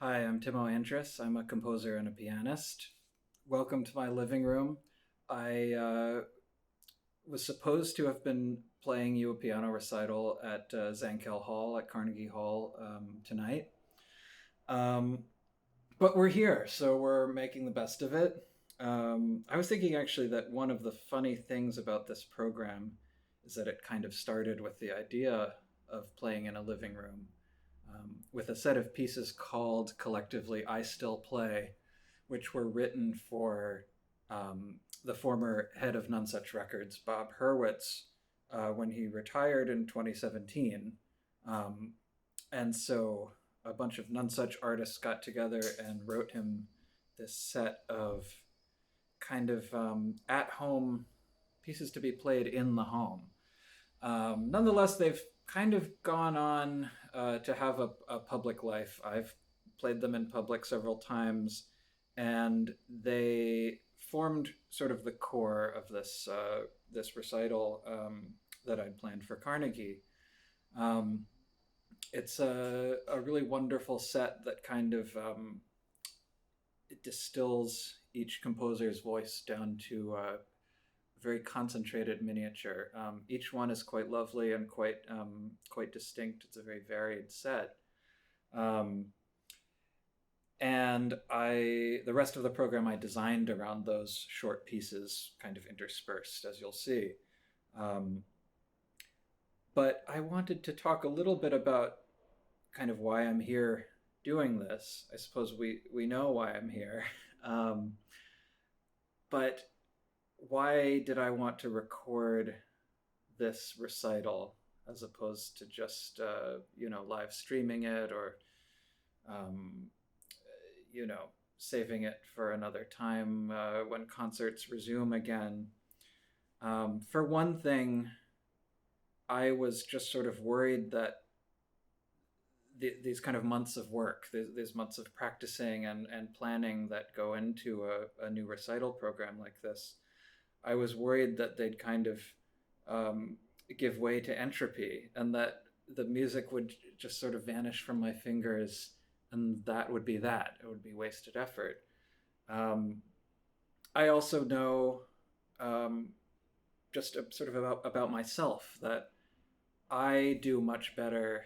Hi, I'm Timo Andrus. I'm a composer and a pianist. Welcome to my living room. I was supposed to have been playing you a piano recital at Zankel Hall at Carnegie Hall tonight. Um, but we're here, so we're making the best of it. I was thinking actually that one of the funny things about this program is that it kind of started with the idea of playing in a living room with a set of pieces called collectively I Still Play, which were written for the former head of None Such Records, Bob Hurwitz, when he retired in 2017. Um, and so a bunch of None Such artists got together and wrote him this set of kind of at home pieces to be played in the home. Nonetheless, they've kind of gone on to have a public life. I've played them in public several times, and they formed sort of the core of this recital that I'd planned for Carnegie. Um, it's a really wonderful set that kind of it distills each composer's voice down to very concentrated miniature. Each one is quite lovely and quite distinct. It's a very varied set. Um, and the rest of the program I designed around those short pieces, kind of interspersed, as you'll see. Um, but I wanted to talk a little bit about kind of why I'm here doing this. I suppose we know why I'm here. Um, but why did I want to record this recital as opposed to just live streaming it or um, saving it for another time when concerts resume again. For one thing, I was just sort of worried that these kind of months of work, these months of practicing and planning that go into a new recital program like this, I was worried that they'd kind of give way to entropy and that the music would just sort of vanish from my fingers and that would be that. It would be wasted effort. Um, I also know um, just sort of about myself that I do much better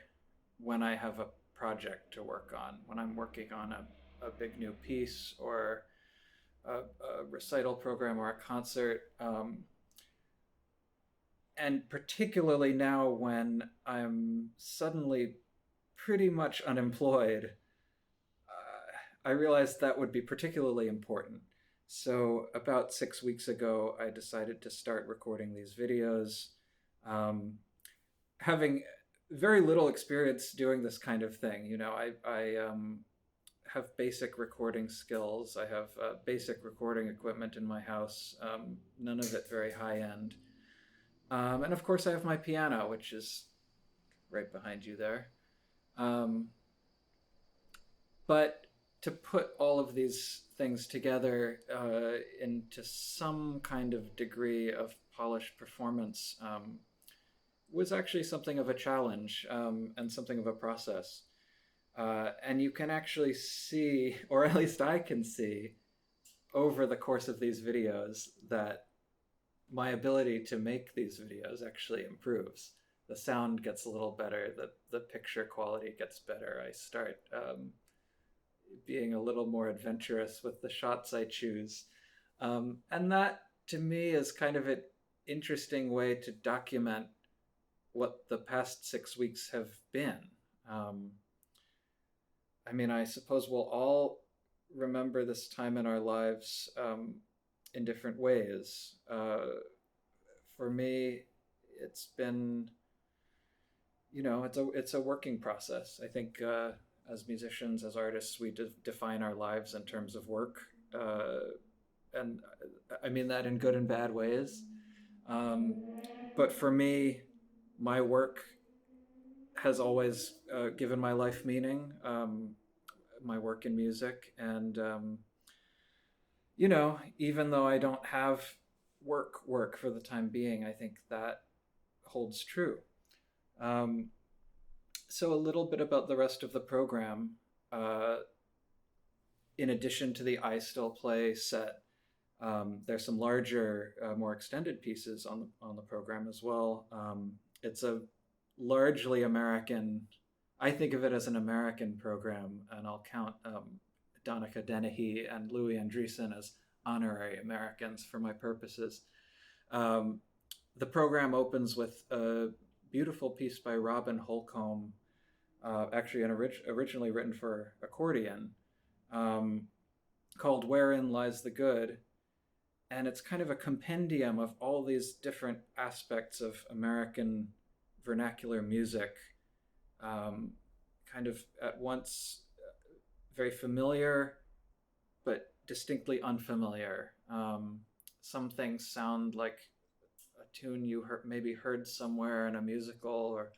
when I have a project to work on, when I'm working on a big new piece or a recital program or a concert. And particularly now when I'm suddenly pretty much unemployed, I realized that would be particularly important. So, about 6 weeks ago, I decided to start recording these videos. Um, Having very little experience doing this kind of thing, I have basic recording skills. I have basic recording equipment in my house, none of it very high end. And of course, I have my piano, which is right behind you there. Um, but to put all of these things together into some kind of degree of polished performance was actually something of a challenge and something of a process. And you can actually see, or at least I can see, over the course of these videos that my ability to make these videos actually improves. The sound gets a little better, the picture quality gets better. I start being a little more adventurous with the shots I choose. And that, to me, is kind of an interesting way to document what the past 6 weeks have been. Um, I mean, I suppose we'll all remember this time in our lives in different ways. For me, it's been, it's a working process. I think as musicians, as artists, we define our lives in terms of work, and I mean that in good and bad ways. Um, but for me, my work has always given my life meaning. My work in music, and even though I don't have work for the time being, I think that holds true. Um, so a little bit about the rest of the program. in addition to the I Still Play set, there's some larger, more extended pieces on the program as well. It's a largely American. I think of it as an American program, and I'll count Donica Dennehy and Louis Andreessen as honorary Americans for my purposes. Um, the program opens with a beautiful piece by Robin Holcomb, actually originally written for accordion, um, called "Wherein Lies the Good," and it's kind of a compendium of all these different aspects of American vernacular music, kind of at once very familiar but distinctly unfamiliar. Some things sound like a tune you maybe heard somewhere in a musical or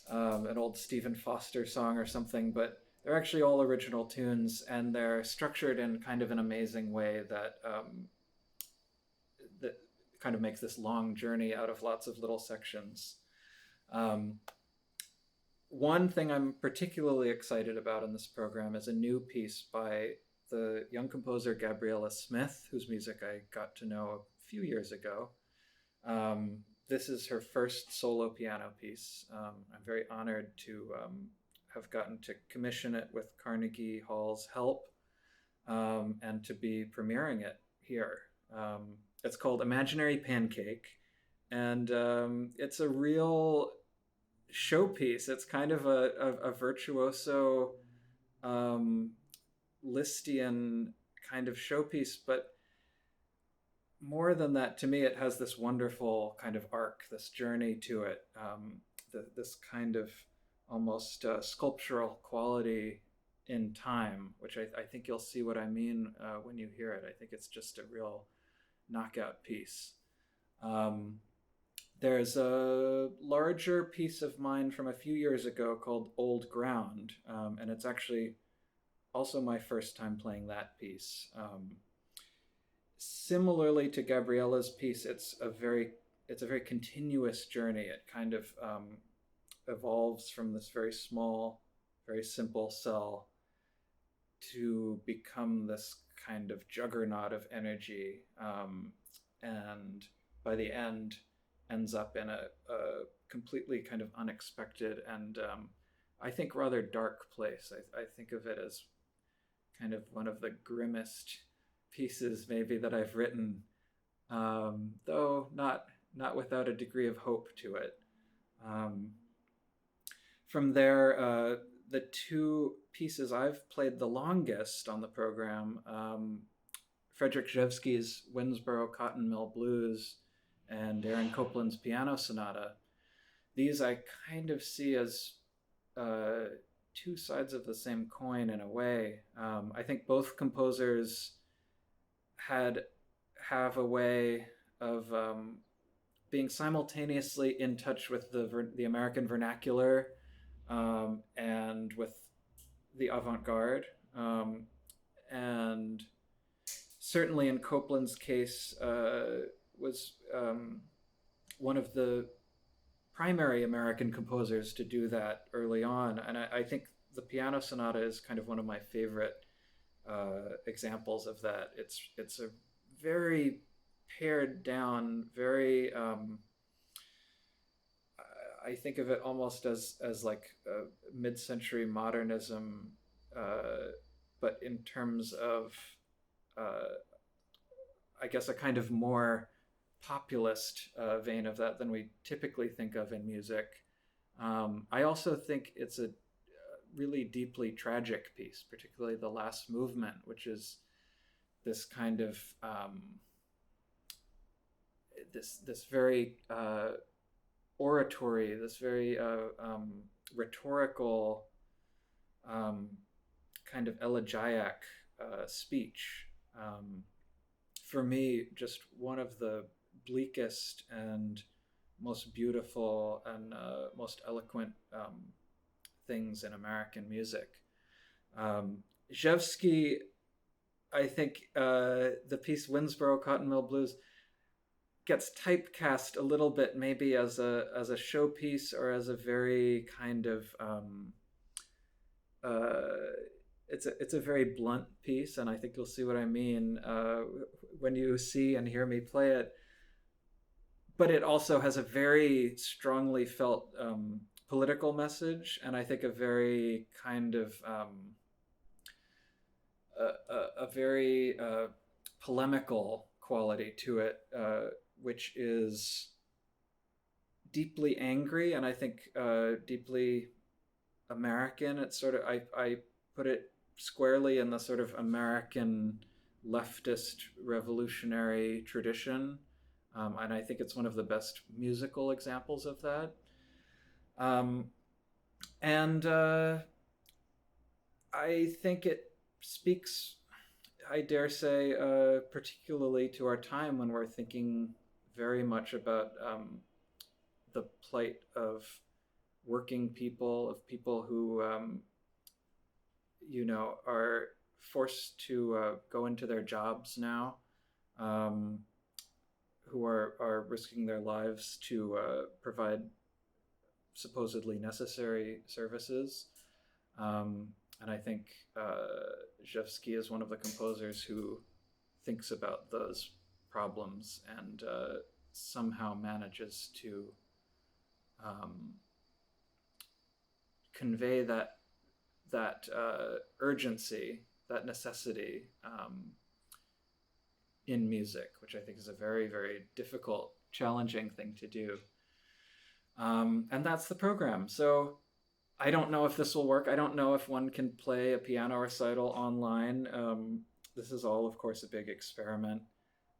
an old Stephen Foster song or something, but they're actually all original tunes, and they're structured in kind of an amazing way that kind of makes this long journey out of lots of little sections. Um, One thing I'm particularly excited about in this program is a new piece by the young composer Gabriella Smith, whose music I got to know a few years ago. This is her first solo piano piece. I'm very honored to have gotten to commission it with Carnegie Hall's help, and to be premiering it here. It's called Imaginary Pancake, and it's a real showpiece. It's kind of a virtuoso Lisztian kind of showpiece, but more than that, to me, it has this wonderful kind of arc, this journey to it, this kind of almost sculptural quality in time, which I think you'll see what I mean when you hear it. I think it's just a real knockout piece. There's a larger piece of mine from a few years ago called Old Ground, and it's actually also my first time playing that piece. Similarly to Gabriella's piece, it's a very continuous journey. It kind of evolves from this very small, very simple cell to become this kind of juggernaut of energy, and by the end ends up in a completely kind of unexpected and I think rather dark place. I think of it as kind of one of the grimmest pieces maybe that I've written, though not without a degree of hope to it. From there, the two pieces I've played the longest on the program, Frederick Rzewski's Winnsboro Cotton Mill Blues and Aaron Copland's Piano Sonata. These I kind of see as two sides of the same coin in a way. I think both composers have a way of being simultaneously in touch with the American vernacular, and with the avant-garde, and certainly in Copland's case was one of the primary American composers to do that early on, and I think the Piano Sonata is kind of one of my favorite examples of that. It's a very pared down, very I think of it almost as like mid-century modernism, but in terms of I guess a kind of more populist vein of that than we typically think of in music. I also think it's a really deeply tragic piece, particularly the last movement, which is this kind of this very oratory, this very rhetorical kind of elegiac speech. For me, just one of the bleakest and most beautiful and most eloquent things in American music. Rzewski, I think the piece Winnsboro Cotton Mill Blues gets typecast a little bit, maybe as a showpiece or as a very kind of it's a very blunt piece, and I think you'll see what I mean when you see and hear me play it. But it also has a very strongly felt political message, and I think a very kind of a very polemical quality to it, which is deeply angry and I think deeply American. It's sort of I put it squarely in the sort of American leftist revolutionary tradition, and I think it's one of the best musical examples of that. Um, and I think it speaks, I dare say, particularly to our time when we're thinking very much about the plight of working people, of people who, are forced to go into their jobs now, um, who are risking their lives to provide supposedly necessary services. And I think Rzewski is one of the composers who thinks about those problems and somehow manages to convey that urgency, that necessity in music, which I think is a very, very difficult, challenging thing to do. And that's the program. So I don't know if this will work. I don't know if one can play a piano recital online. This is all, of course, a big experiment.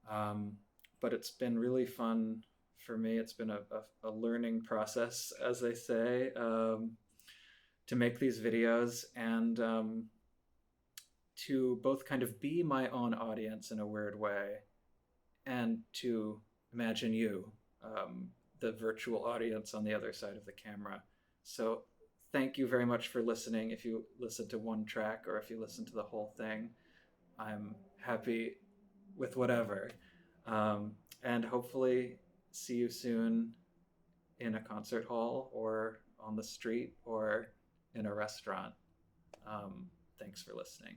But it's been really fun for me. It's been a learning process, as they say, to make these videos and to both kind of be my own audience in a weird way and to imagine you, the virtual audience on the other side of the camera. So thank you very much for listening. If you listen to one track or if you listen to the whole thing, I'm happy with whatever. And hopefully see you soon in a concert hall or on the street or in a restaurant. Thanks for listening.